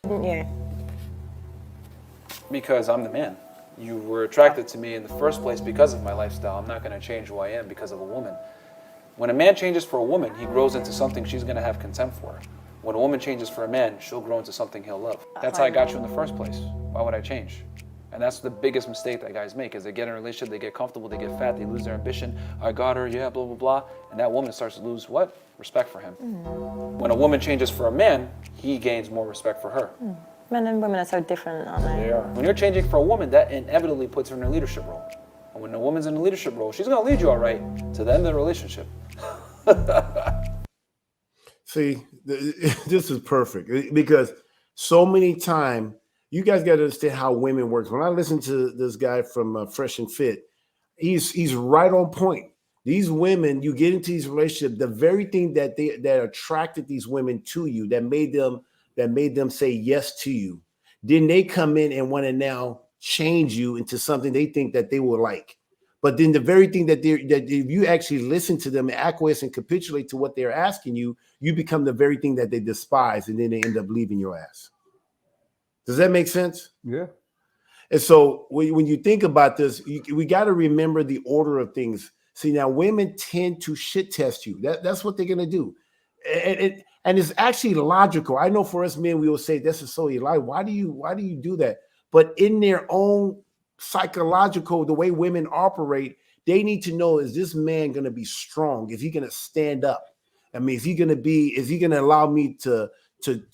Yeah. Because I'm the man. You were attracted to me in the first place because of my lifestyle. I'm not going to change who I am because of a woman. When a man changes for a woman, he grows into something she's going to have contempt for. When a woman changes for a man, she'll grow into something he'll love. That's how I got you in the first place. Why would I change? And that's the biggest mistake that guys make, is they get in a relationship, they get comfortable, they get fat, they lose their ambition. I got her, yeah, blah, blah, blah. And that woman starts to lose what? Respect for him. When a woman changes for a man, he gains more respect for her. Men and women are so different, aren't they? They are. When you're changing for a woman, that inevitably puts her in a leadership role. And when a woman's in a leadership role, she's going to lead you all right to the end of the relationship. See, this is perfect because so many times you guys got to understand how women works. When I listen to this guy from Fresh and Fit, he's right on point. These women, you get into these relationships, the very thing that attracted these women to you, that made them say yes to you, then they come in and want to now change you into something they think that they will like. But then the very thing that if you actually listen to them and acquiesce and capitulate to what they're asking you, you become the very thing that they despise, and then they end up leaving your ass. Does that make sense? Yeah. And so when you think about this, we got to remember the order of things. See, now women tend to shit test you. That's what they're gonna do, and it's actually logical. I know for us men, we will say this is so illogical. Why do you do that? But in their own psychological, the way women operate, they need to know, is this man going to be strong? Is he going to stand up? I mean, is he going to allow me to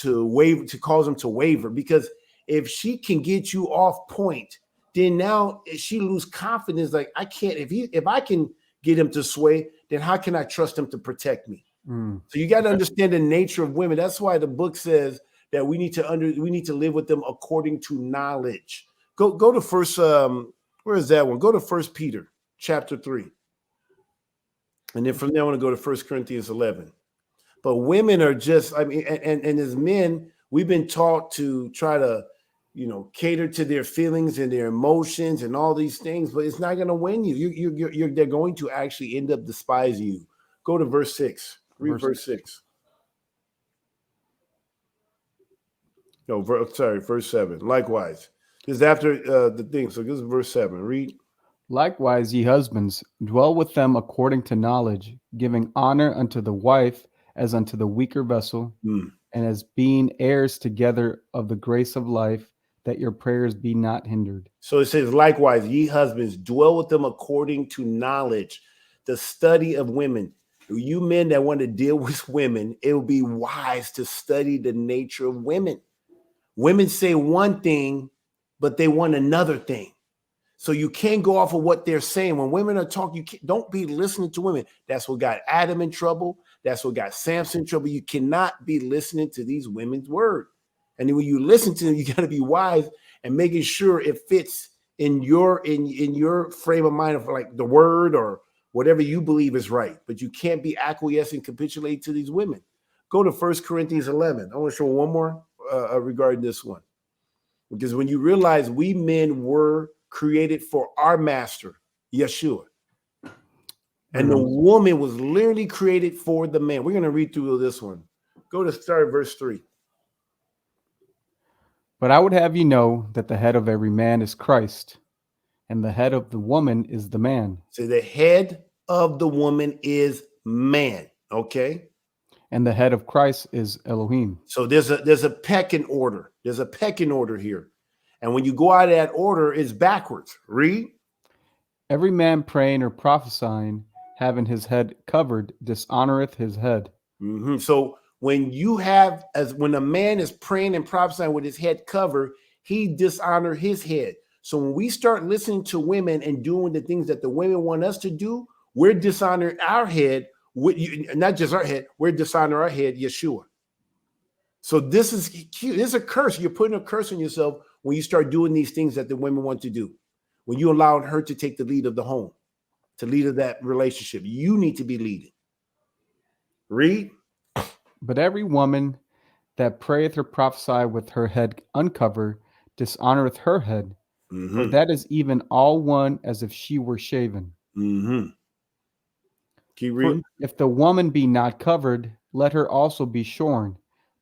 waver, to cause him to waver? Because if she can get you off point, then now she lose confidence. Like, I can't, if I can get him to sway, then how can I trust him to protect me? So you got to understand the nature of women. That's why the book says that we need to live with them according to knowledge. Go to first. Where is that one? Go to 1 Peter chapter 3, and then from there I want to go to 1 Corinthians 11. But women are just, I mean, and as men, we've been taught to try to, cater to their feelings and their emotions and all these things, but it's not going to win you. They're going to actually end up despising you. Go to verse 6. Read verse 6. No, verse 7. Likewise. This is after the thing. So this is verse 7. Read. Likewise, ye husbands, dwell with them according to knowledge, giving honor unto the wife as unto the weaker vessel, and as being heirs together of the grace of life, that your prayers be not hindered. So it says, likewise, ye husbands, dwell with them according to knowledge, the study of women. You men that want to deal with women, it will be wise to study the nature of women. Women say one thing, but they want another thing. So you can't go off of what they're saying. When women are talking, don't be listening to women. That's what got Adam in trouble. That's what got Samson in trouble. You cannot be listening to these women's word. And then when you listen to them, you got to be wise and making sure it fits in your frame of mind of like the word or whatever you believe is right. But you can't be acquiescing, capitulate to these women. Go to 1 Corinthians 11. I want to show one more regarding this one. Because when you realize we men were created for our master, Yeshua. And the woman was literally created for the man. We're going to read through this one. Go to start verse 3. But I would have you know that the head of every man is Christ, and the head of the woman is the man. So the head of the woman is man, okay? And the head of Christ is Elohim. So there's a pecking order. There's a pecking order here. And when you go out of that order, it's backwards. Read. Every man praying or prophesying, having his head covered, dishonoreth his head. So when a man is praying and prophesying with his head covered, he dishonor his head. So when we start listening to women and doing the things that the women want us to do, we're dishonoring our head. Not just our head, we're dishonoring our head, Yeshua. So this is cute. This is a curse. You're putting a curse on yourself when you start doing these things that the women want to do. When you allow her to take the lead of the home, to lead of that relationship, you need to be leading. Read. But every woman that prayeth or prophesieth with her head uncovered dishonoreth her head, for that is even all one as if she were shaven. Keep reading. For if the woman be not covered, let her also be shorn.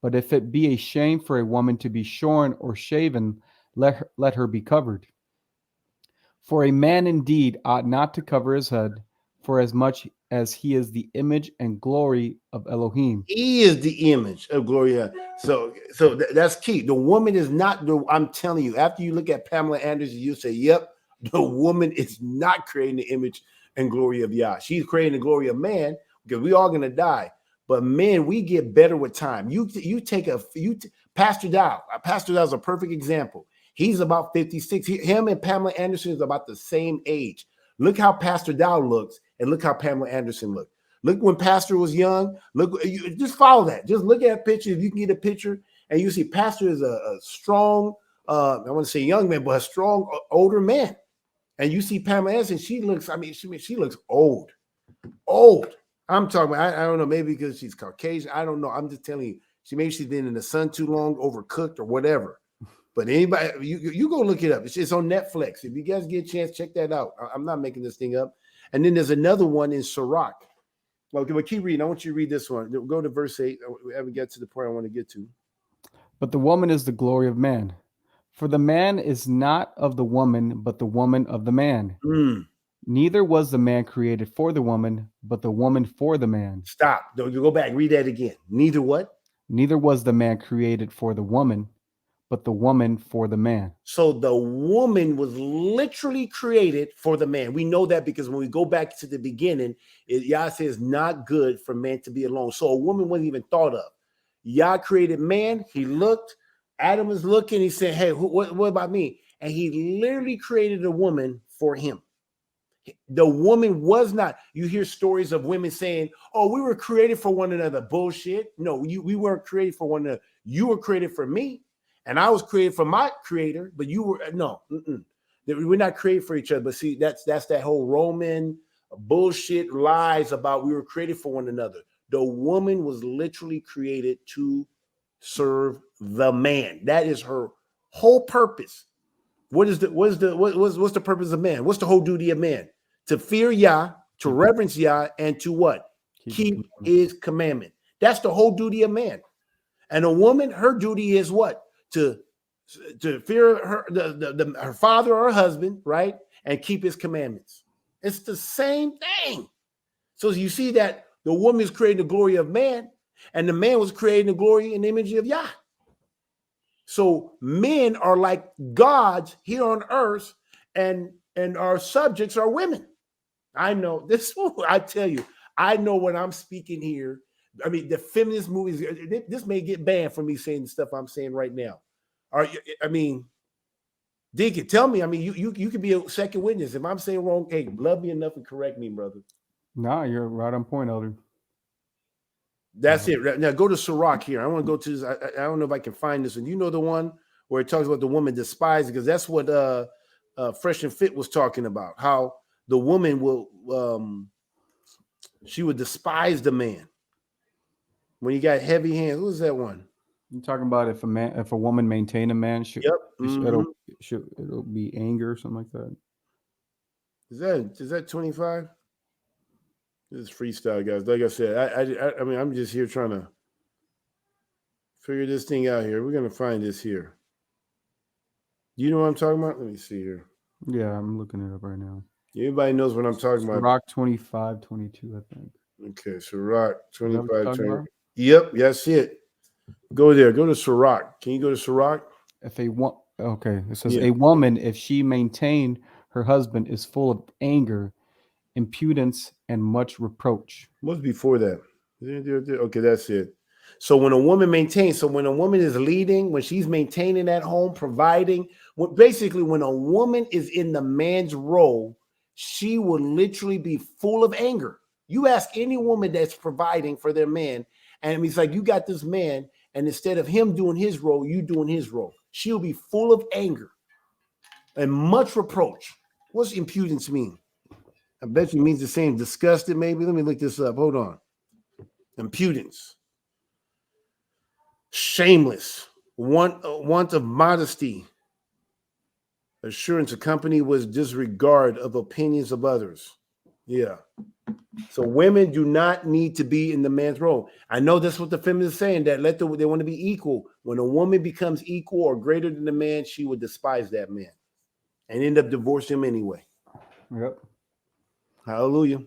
But if it be a shame for a woman to be shorn or shaven, let her be covered. For a man indeed ought not to cover his head, for as much as he is the image and glory of Elohim. He is the image of Gloria. So that's key. The woman is not the. I'm telling you. After you look at Pamela Anderson, you say, "Yep, the woman is not creating the image and glory of Yah. She's creating the glory of man because we all gonna die. But men, we get better with time. Pastor Dow. Pastor Dow is a perfect example. He's about 56. Him and Pamela Anderson is about the same age. Look how Pastor Dow looks, and look how Pamela Anderson looked. Look when Pastor was young. Look, just follow that. Just look at a picture. If you can get a picture, and you see Pastor is a strong, I want to say young man, but a strong older man. And you see Pamela Anderson, she looks, she looks old. I'm talking about, I don't know, maybe because she's Caucasian. I don't know. I'm just telling you, she's been in the sun too long, overcooked or whatever. But anybody, you go look it up. It's on Netflix. If you guys get a chance, check that out. I'm not making this thing up. And then there's another one in Sirach. Okay, but keep reading. I want you to read this one. Go to verse 8. We haven't got to the point I want to get to. But the woman is the glory of man. For the man is not of the woman, but the woman of the man. Neither was the man created for the woman, but the woman for the man. Stop. You go back. Read that again. Neither what? Neither was the man created for the woman, but the woman for the man. So the woman was literally created for the man. We know that because when we go back to the beginning, Yah says not good for man to be alone. So a woman wasn't even thought of. Yah created man. He looked. Adam was looking. He said, hey, what about me? And he literally created a woman for him. The woman was not. You hear stories of women saying, oh, we were created for one another. Bullshit. No, we weren't created for one another. You were created for me. And I was created for my creator, but you were no. We're not created for each other. But see, that's that whole Roman bullshit lies about we were created for one another. The woman was literally created to serve the man. That is her whole purpose. What's the purpose of man? What's the whole duty of man? To fear Yah, to reverence Yah, and to what? Keep his commandment. That's the whole duty of man. And a woman, her duty is what? To fear her father or her husband, right? And keep his commandments. It's the same thing. So you see that the woman is creating the glory of man, and the man was creating the glory and image of Yah. So men are like gods here on earth, and our subjects are women. I know this. I tell you, I know when I'm speaking here. I mean, the feminist movies. This may get banned for me saying the stuff I'm saying right now. Deacon, tell me. I mean, you can be a second witness. If I'm saying wrong, hey, love me enough and correct me, brother. No, you're right on point, Elder. That's it. Now go to Sirach here. I want to go to this. I don't know if I can find this. And you know the one where it talks about the woman despised, because that's what Fresh and Fit was talking about. How the woman will she would despise the man when he got heavy hands. What was that one? You're talking about if a woman maintain a man, it'll be anger or something like that. Is that 25? This is freestyle, guys. Like I said, I mean, I'm just here trying to figure this thing out here. We're gonna find this here. You know what I'm talking about? Let me see here. Yeah, I'm looking it up right now. Everybody knows what I'm talking about. Rock 25, 22, I think. Okay, Sirach 25, 20. Yep, that's it. Go there. Go to Sirach. Can you go to Sirach? It says a woman, if she maintain her husband, is full of anger, impudence, and much reproach. What's before that? Okay, that's it. So when a woman maintains, when a woman is leading, when she's maintaining at home, providing, basically when a woman is in the man's role, she will literally be full of anger. You ask any woman that's providing for their man, and it's like you got this man, and instead of him doing his role, you doing his role. She'll be full of anger and much reproach. What's impudence mean? I bet you it means the same. Disgusted, maybe. Let me look this up. Hold on. Impudence. Shameless. Want of modesty. Assurance accompanied with disregard of opinions of others. Yeah. So women do not need to be in the man's role. I know that's what the feminists are saying, that they want to be equal. When a woman becomes equal or greater than the man, she would despise that man and end up divorcing him anyway. Yep. Hallelujah.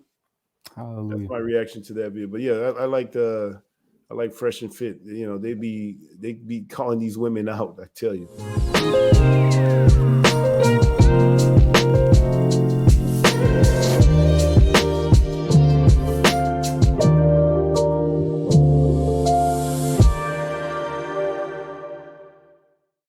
Hallelujah. That's my reaction to that video. But yeah, I like Fresh and Fit. You know, they be calling these women out, I tell you.